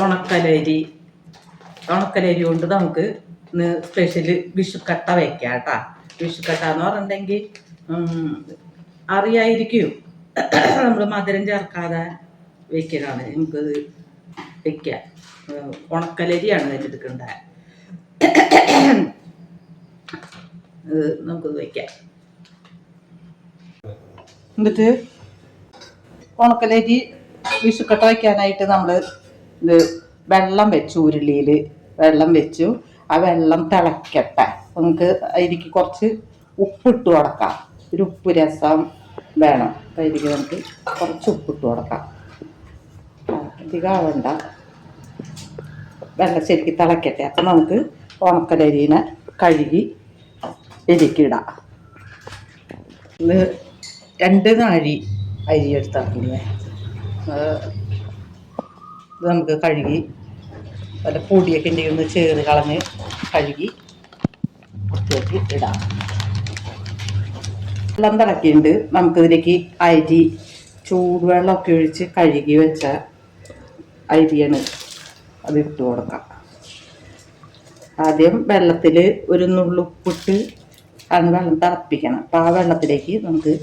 ഉണക്കലരി കൊണ്ട് നമുക്ക് സ്പെഷ്യല് വിഷുക്കട്ട വെക്കാം കേട്ടാ. വിഷുക്കട്ട എന്ന് പറഞ്ഞിട്ടുണ്ടെങ്കിൽ അറിയായിരിക്കും, നമ്മൾ മധുരം ചേർക്കാതെ വെക്കലാണ്. നമുക്കത് വെക്കാം. ഉണക്കലരിയാണ് വെച്ചെടുക്കേണ്ടത്. നമുക്കത് വെക്കാം. എന്നിട്ട് ഉണക്കലരി വിഷുക്കട്ട വയ്ക്കാനായിട്ട് നമ്മൾ ഇത് വെള്ളം വെച്ചു, ഉരുളിയിൽ വെള്ളം വെച്ചു. ആ വെള്ളം തിളക്കട്ടെ. നമുക്ക് അതിലേക്ക് കുറച്ച് ഉപ്പിട്ട് കൊടുക്കാം. ഒരു ഉപ്പ് രസം വേണം. അപ്പം അതിലേക്ക് നമുക്ക് കുറച്ച് ഉപ്പിട്ട് കൊടുക്കാം. അധികം ആവണ്ട, വെള്ളം ശരിക്കും തിളക്കട്ടെ. അപ്പം നമുക്ക് ഉണക്കലരീനെ കഴുകി എരിക്കിടാം. ഇത് 2 നാഴി അരി എടുത്തിട്ടില്ലേ, ഇത് നമുക്ക് കഴുകി വല്ല പൊടിയൊക്കെ ഉണ്ടെങ്കിൽ ഒന്ന് ചേർത്ത് കളഞ്ഞ് കഴുകി വൃത്തിയാക്കി ഇടാം. വെള്ളം തിളക്കിയിട്ടുണ്ട്. നമുക്കിതിലേക്ക് അരി ചൂടുവെള്ളമൊക്കെ ഒഴിച്ച് കഴുകി വെച്ച അരിയാണ്, അത് ഇട്ട് കൊടുക്കാം. ആദ്യം വെള്ളത്തിൽ ഒരു നുള്ളുപ്പിട്ട് ആണ് വെള്ളം തിളപ്പിക്കണം. അപ്പം ആ വെള്ളത്തിലേക്ക് നമുക്ക്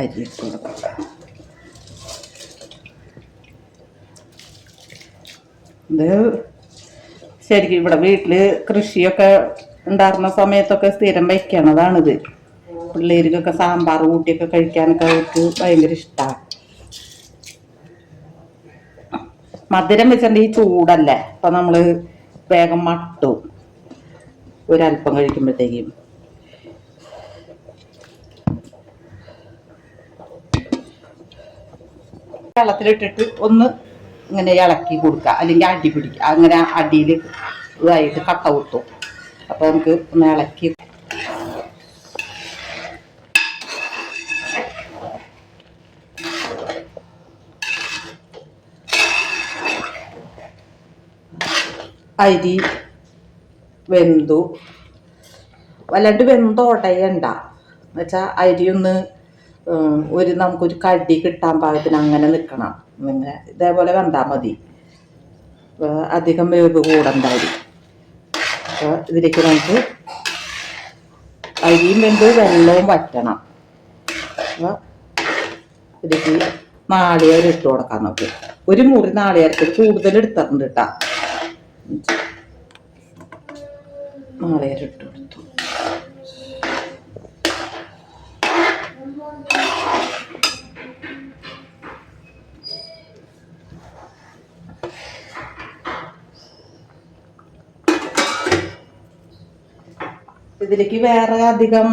അരി ഇട്ട് കൊടുക്കാം. ഇത് ശരിക്കും ഇവിടെ വീട്ടിൽ കൃഷിയൊക്കെ ഉണ്ടായിരുന്ന സമയത്തൊക്കെ സ്ഥിരം വയ്ക്കണതാണിത്. പിള്ളേർക്കൊക്കെ സാമ്പാർ കൂട്ടിയൊക്കെ കഴിക്കാനൊക്കെ അവർക്ക് ഭയങ്കര ഇഷ്ടമാണ്. മധുരം വെച്ചിട്ടുണ്ടെങ്കിൽ ചൂടല്ലേ, അപ്പം നമ്മൾ വേഗം മട്ടും ഒരല്പം കഴിക്കുമ്പോഴത്തേക്കും. വെള്ളത്തിലിട്ടിട്ട് ഒന്ന് ഇങ്ങനെ ഇളക്കി കൊടുക്കുക, അല്ലെങ്കിൽ അടി പിടിക്കുക. അങ്ങനെ അടിയിൽ ഇതായിട്ട് കട്ട കുത്തും. അപ്പോൾ നമുക്ക് ഒന്ന് ഇളക്കി അരി വെന്തു. വല്ലാണ്ട് വെന്തോടയണ്ട എന്നുവെച്ചാൽ അരി ഒന്ന് നമുക്കൊരു കടി കിട്ടാൻ പാകത്തിന് അങ്ങനെ നിൽക്കണം. ഇങ്ങനെ ഇതേപോലെ വെന്താൽ മതി, അധികം വേവ് കൂടണ്ടായി. അപ്പോൾ ഇതിലേക്ക് നമുക്ക് അരിയും വെന്ത് വെള്ളവും വറ്റണം. അപ്പോൾ ഇതിലേക്ക് നാളികേരം ഇട്ട് കൊടുക്കാം. നമുക്ക് ഒരു മുറി നാളികേരത്തിൽ കൂടുതൽ എടുത്തിട്ടുണ്ട് കേട്ടോ. നാളികേരം ഇട്ട് കൊടുത്തു. ഇതിലേക്ക് വേറെ അധികം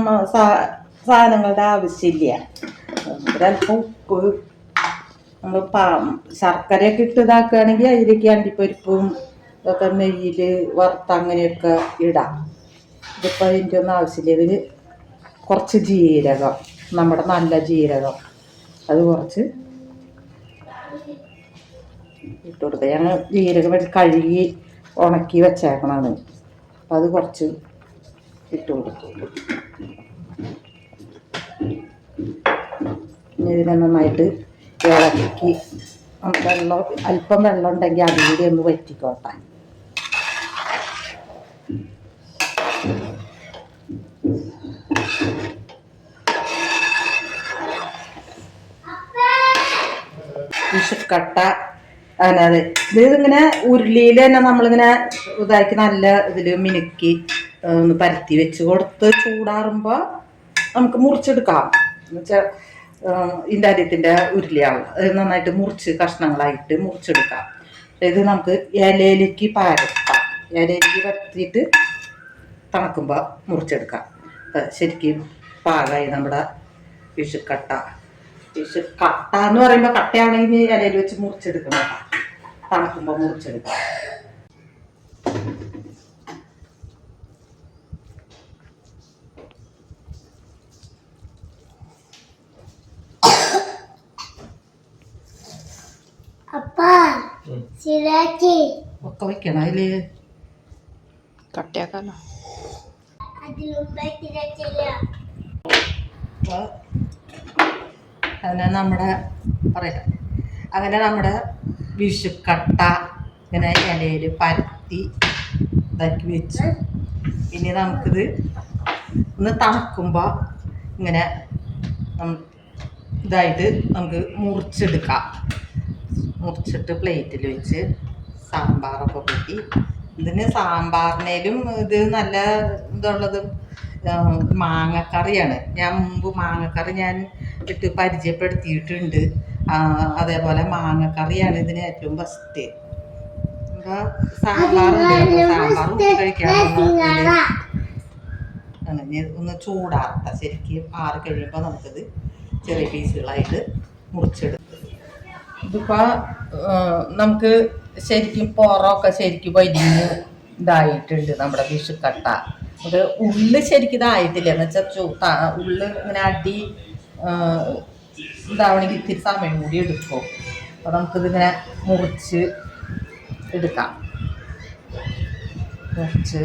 സാധനങ്ങളുടെ ആവശ്യമില്ല. ഒരല്പം ഉപ്പ്, നമ്മൾ ശർക്കരയൊക്കെ ഇട്ട് ഇതാക്കുകയാണെങ്കിൽ അതിലേക്ക് അണ്ടിപ്പരിപ്പും ഇതൊക്കെ നെയ്യിൽ വറുത്ത് അങ്ങനെയൊക്കെ ഇടാം. ഇതിപ്പോൾ അതിൻ്റെ ഒന്നും ആവശ്യമില്ല. ഇതിൽ കുറച്ച് ജീരകം, നമ്മുടെ നല്ല ജീരകം, അത് കുറച്ച് ഇട്ട് കൊടുക്കുക. ഞങ്ങൾ ജീരകം കഴുകി ഉണക്കി വെച്ചേക്കണതാണ്. അപ്പം അത് കുറച്ച് ഇട്ട് കൊടുത്തു. ഇതിനെ നന്നായിട്ട് ഇളക്കി വെള്ളം അല്പം വെള്ളം ഉണ്ടെങ്കിൽ അതിലൂടെ ഒന്ന് വറ്റിക്കോട്ടെ. വിഷുക്കട്ട അങ്ങനെ ഇതിങ്ങനെ ഉരുളിയിൽ തന്നെ നമ്മളിങ്ങനെ ഇതാക്കി നല്ല ഇതിൽ മിനുക്കി ഒന്ന് പരത്തി വെച്ച് കൊടുത്ത് ചൂടാറുമ്പോൾ നമുക്ക് മുറിച്ചെടുക്കാം. എന്നുവെച്ചാൽ ഇൻഡാര്യത്തിൻ്റെ ഉരുളിയാണ്, അത് നന്നായിട്ട് മുറിച്ച് കഷ്ണങ്ങളായിട്ട് മുറിച്ചെടുക്കാം. ഇത് നമുക്ക് ഇലയിലേക്ക് പരത്താം. ഇലയിലേക്ക് പരത്തിയിട്ട് തണുക്കുമ്പോൾ മുറിച്ചെടുക്കാം. ശരിക്കും പാകമായി നമ്മുടെ വിഷുക്കട്ട. വിഷുക്കട്ട എന്ന് പറയുമ്പോൾ കട്ടയാണെങ്കിൽ ഇലയിൽ വെച്ച് മുറിച്ചെടുക്കണം. തണുക്കുമ്പോൾ മുറിച്ചെടുക്കാം. ഒക്കെ വെക്കണം അതില് കട്ടയാക്കാലോ. അങ്ങനെ നമ്മുടെ പറയട്ടെ അങ്ങനെ നമ്മുടെ വിഷുക്കട്ട ഇങ്ങനെ ഇലയിൽ പരത്തി ഇതാക്കി വെച്ചു. ഇനി നമുക്കിത് ഒന്ന് തണുക്കുമ്പോൾ ഇങ്ങനെ ഇതായിട്ട് നമുക്ക് മുറിച്ചെടുക്കാം. മുറിച്ചിട്ട് പ്ലേറ്റിൽ വെച്ച് സാമ്പാറൊക്കെ കൂട്ടി. ഇതിന് സാമ്പാറിനേലും ഇത് നല്ല ഇതുള്ളത് മാങ്ങക്കറിയാണ്. ഞാൻ മുമ്പ് മാങ്ങക്കറി ഞാൻ ഇട്ട് പരിചയപ്പെടുത്തിയിട്ടുണ്ട്. അതേപോലെ മാങ്ങക്കറിയാണ് ഇതിന് ഏറ്റവും ബെസ്റ്റ്. അപ്പോൾ സാമ്പാറുണ്ട്, സാമ്പാർ കൂട്ടി കഴിക്കാവുന്ന അങ്ങനെ ഒന്ന് ചൂടാറട്ടെ. ശരിക്കും ആറി കഴിയുമ്പോൾ നമുക്കിത് ചെറിയ പീസുകളായിട്ട് മുറിച്ചെടുക്കും. ഇതിപ്പോൾ നമുക്ക് ശരിക്കും പുറമൊക്കെ ശരിക്കും വലിയ ഇതായിട്ടുണ്ട് നമ്മുടെ വിഷുക്കട്ട. അത് ഉള്ളു ശരിക്കും ഇതായിട്ടില്ല. എന്ന് വെച്ചാൽ ഉള്ളു ഇങ്ങനെ അടി ഇതാവണമെങ്കിൽ ഇത്തിരി സമയം കൂടി എടുക്കും. അപ്പോൾ നമുക്കിതിങ്ങനെ മുറിച്ച് എടുക്കാം. മുറിച്ച്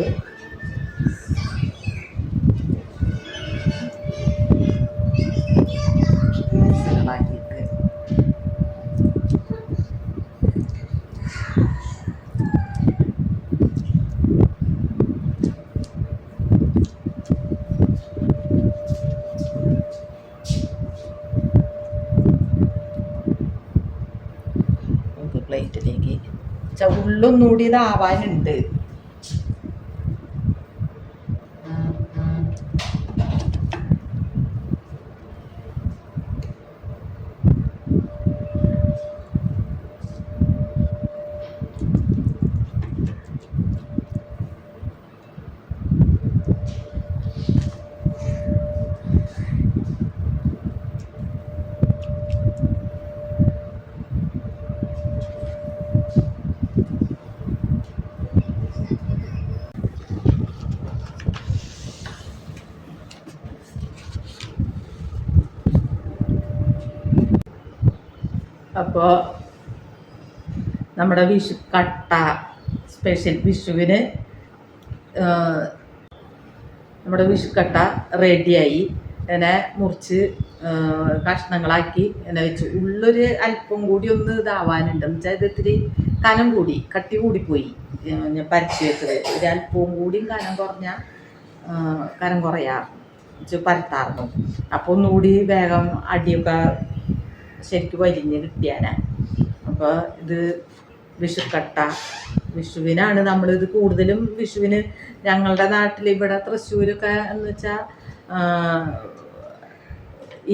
പ്ലേറ്റിലേക്ക് ഉള്ളൊന്നുകൂടി ഇതാവാനുണ്ട്. അപ്പോൾ നമ്മുടെ വിഷുക്കട്ട സ്പെഷ്യൽ വിഷുവിന് നമ്മുടെ വിഷുക്കട്ട റെഡിയായി. ഇങ്ങനെ മുറിച്ച് കഷ്ണങ്ങളാക്കി ഇങ്ങനെ വെച്ചു. ഉള്ളൊരു അല്പം കൂടി ഒന്ന് ഇതാവാനുണ്ട്. എന്ന് വെച്ചാൽ ഇത് ഇത്തിരി കനം കൂടി കട്ടി കൂടിപ്പോയി. ഞാൻ പരത്തി വെച്ചത് ഒരു അല്പവും കൂടിയും കനം കുറയാറുണ്ട് പരത്താറുന്നു. അപ്പോൾ ഒന്നുകൂടി വേഗം അടിയൊക്കെ ശരിക്കും വലിഞ്ഞ് കിട്ടിയാനാ. അപ്പോൾ ഇത് വിഷുക്കട്ട വിഷുവിനാണ് നമ്മളിത് കൂടുതലും. വിഷുവിന് ഞങ്ങളുടെ നാട്ടിൽ ഇവിടെ തൃശ്ശൂരൊക്കെ എന്ന് വെച്ചാൽ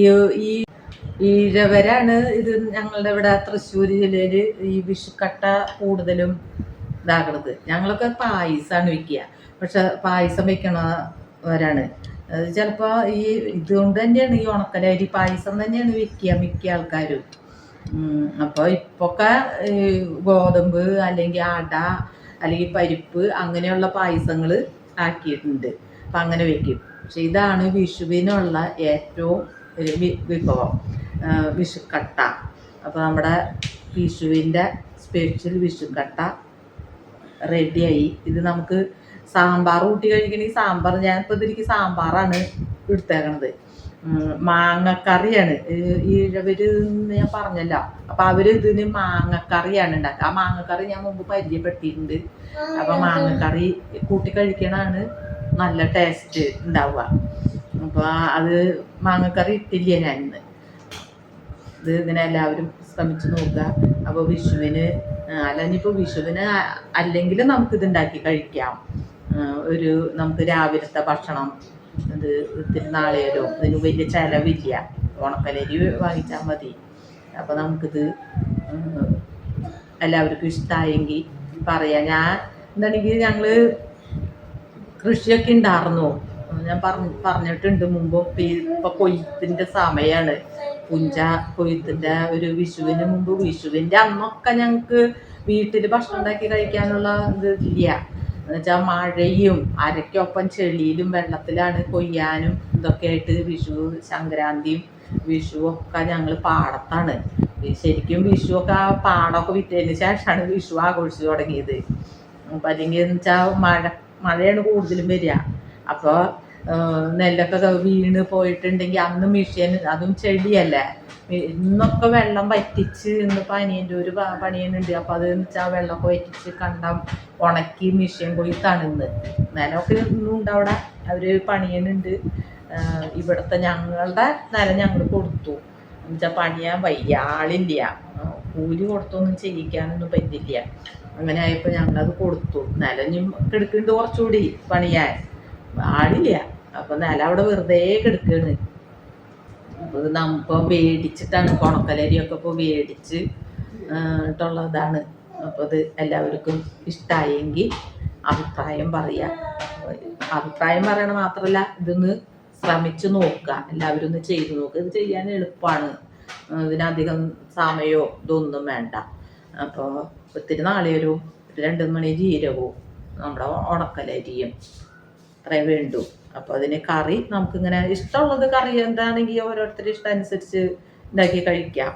ഈ ഈഴവരാണ് ഇത്. ഞങ്ങളുടെ ഇവിടെ തൃശ്ശൂർ ജില്ലയിൽ ഈ വിഷുക്കട്ട കൂടുതലും ഇതാകണത്. ഞങ്ങളൊക്കെ പായസമാണ് വയ്ക്കുക. പക്ഷെ പായസം വയ്ക്കണവരാണ്. ചിലപ്പോൾ ഈ ഇതുകൊണ്ട് തന്നെയാണ് ഈ ഉണക്കലരി പായസം തന്നെയാണ് വെക്കുക മിക്ക ആൾക്കാരും. അപ്പോൾ ഇപ്പൊക്കെ ഗോതമ്പ് അല്ലെങ്കിൽ അട അല്ലെങ്കിൽ പരിപ്പ് അങ്ങനെയുള്ള പായസങ്ങൾ ആക്കിയിട്ടുണ്ട്. അപ്പം അങ്ങനെ വെക്കും. പക്ഷെ ഇതാണ് വിഷുവിനുള്ള ഏറ്റവും ഒരു വിഭവം, വിഷുക്കട്ട. അപ്പോൾ നമ്മുടെ വിഷുവിൻ്റെ സ്പെഷ്യൽ വിഷുക്കട്ട റെഡിയായി. ഇത് നമുക്ക് സാമ്പാർ കൂട്ടി കഴിക്കണമെങ്കിൽ സാമ്പാർ, ഞാനിപ്പോൾ ഇതിലേക്ക് സാമ്പാറാണ് എടുത്തേക്കണത്. മാങ്ങക്കറിയാണ് ഈഴവര് ഞാൻ പറഞ്ഞല്ലോ. അപ്പം അവർ ഇതിന് മാങ്ങക്കറിയാണ് ഉണ്ടാക്കുക. ആ മാങ്ങക്കറി ഞാൻ മുമ്പ് പരിചയപ്പെടുത്തിയിട്ടുണ്ട്. അപ്പം മാങ്ങക്കറി കൂട്ടി കഴിക്കണതാണ് നല്ല ടേസ്റ്റ് ഉണ്ടാവുക. അപ്പോൾ അത് മാങ്ങക്കറി ഇട്ടില്ല ഞാനിന്ന്. ഇത് ഇങ്ങനെ എല്ലാവരും ശ്രമിച്ച് നോക്കുക. അപ്പോൾ വിഷുവിന് അല്ലെങ്കിൽ വിഷുവിന് അല്ലെങ്കിൽ നമുക്കിതുണ്ടാക്കി കഴിക്കാം. നമുക്ക് രാവിലത്തെ ഭക്ഷണം ഇത് ഇത്തിരി നാളെയോ ഇതിന് വലിയ ചിലവില്ല. ഉണക്കലരി വാങ്ങിച്ചാൽ മതി. അപ്പോൾ നമുക്കിത് എല്ലാവർക്കും ഇഷ്ടമായെങ്കിൽ പറയാം. ഞാൻ എന്താണെങ്കിൽ ഞങ്ങൾ കൃഷിയൊക്കെ ഉണ്ടായിരുന്നു. ഞാൻ പറഞ്ഞിട്ടുണ്ട് മുമ്പ്. ഇപ്പം കൊയ്ത്തിൻ്റെ സമയമാണ്. പുഞ്ച കൊയ്ത്തിൻ്റെ ഒരു വിഷുവിന് മുമ്പ്, വിഷുവിൻ്റെ അന്നൊക്കെ ഞങ്ങൾക്ക് വീട്ടിൽ ഭക്ഷണം ഉണ്ടാക്കി കഴിക്കാനുള്ള ഇത് ഇല്ല. എന്നുവെച്ചാൽ മഴയും അരയ്ക്കൊപ്പം ചെളിയിലും വെള്ളത്തിലാണ് കൊയ്യാനും ഇതൊക്കെ ആയിട്ട്. വിഷു സംക്രാന്തിയും വിഷുവും ഒക്കെ ഞങ്ങൾ പാടത്താണ്. ശരിക്കും വിഷുവൊക്കെ ആ പാടമൊക്കെ വിറ്റതിന് ശേഷമാണ് വിഷു ആഘോഷിച്ച് തുടങ്ങിയത്. അപ്പം അല്ലെങ്കിൽ എന്ന് വെച്ചാൽ മഴയാണ് കൂടുതലും വരിക. അപ്പോൾ നെല്ലൊക്കെ വീണ് പോയിട്ടുണ്ടെങ്കിൽ അന്ന് മിഷ്യൻ, അതും ചെടിയല്ലേ, ഇന്നൊക്കെ വെള്ളം വറ്റിച്ച്, ഇന്ന് പനിയൻ്റെ ഒരു പണിയുന്നുണ്ട്. അപ്പോൾ അത് വെച്ചാൽ വെള്ളമൊക്കെ വറ്റിച്ച് കണ്ടം ഉണക്കി മിഷ്യൻ പോയി തണിന്ന്. നിലമൊക്കെ ഇന്നുണ്ട് അവിടെ, അവർ പണിയുന്നുണ്ട്. ഇവിടുത്തെ ഞങ്ങളുടെ നില ഞങ്ങൾ കൊടുത്തു എന്നുവെച്ചാൽ പണിയാൻ വയ്യ, ആളില്ല, കൂലി കൊടുത്തൊന്നും ചെയ്യിക്കാനൊന്നും പറ്റില്ല. അങ്ങനെ ആയപ്പോൾ ഞങ്ങളത് കൊടുത്തു. നിലഞ്ഞും കിടക്കുന്നുണ്ട് കുറച്ചുകൂടി പണിയാൻ, ആളില്ല. അപ്പോൾ നില അവിടെ വെറുതെ കിടക്കുകയാണ്. അപ്പോൾ നമ്മളിപ്പോൾ മേടിച്ചിട്ടാണ് ഉണക്കലരിയൊക്കെ ഇപ്പോൾ മേടിച്ച് ട്ടുള്ളതാണ്. അപ്പോൾ ഇത് എല്ലാവർക്കും ഇഷ്ടമായെങ്കിൽ അഭിപ്രായം പറയുക. അഭിപ്രായം പറയണ മാത്രമല്ല, ഇതൊന്ന് ശ്രമിച്ച് നോക്കുക, എല്ലാവരും ഒന്ന് ചെയ്ത് നോക്കുക. ഇത് ചെയ്യാൻ എളുപ്പമാണ്, ഇതിനധികം സമയമോ ഇതൊന്നും വേണ്ട. അപ്പോൾ ഒത്തിരി നാളികേരവും 2 മണി ജീരകവും നമ്മുടെ ഉണക്കലരിയും അത്രേ വേണ്ടു. അപ്പോൾ അതിന് കറി നമുക്കിങ്ങനെ ഇഷ്ടമുള്ളത് കറി എന്താണെങ്കിൽ ഓരോരുത്തരുടെ ഇഷ്ടം അനുസരിച്ച് ഉണ്ടാക്കി കഴിക്കാം.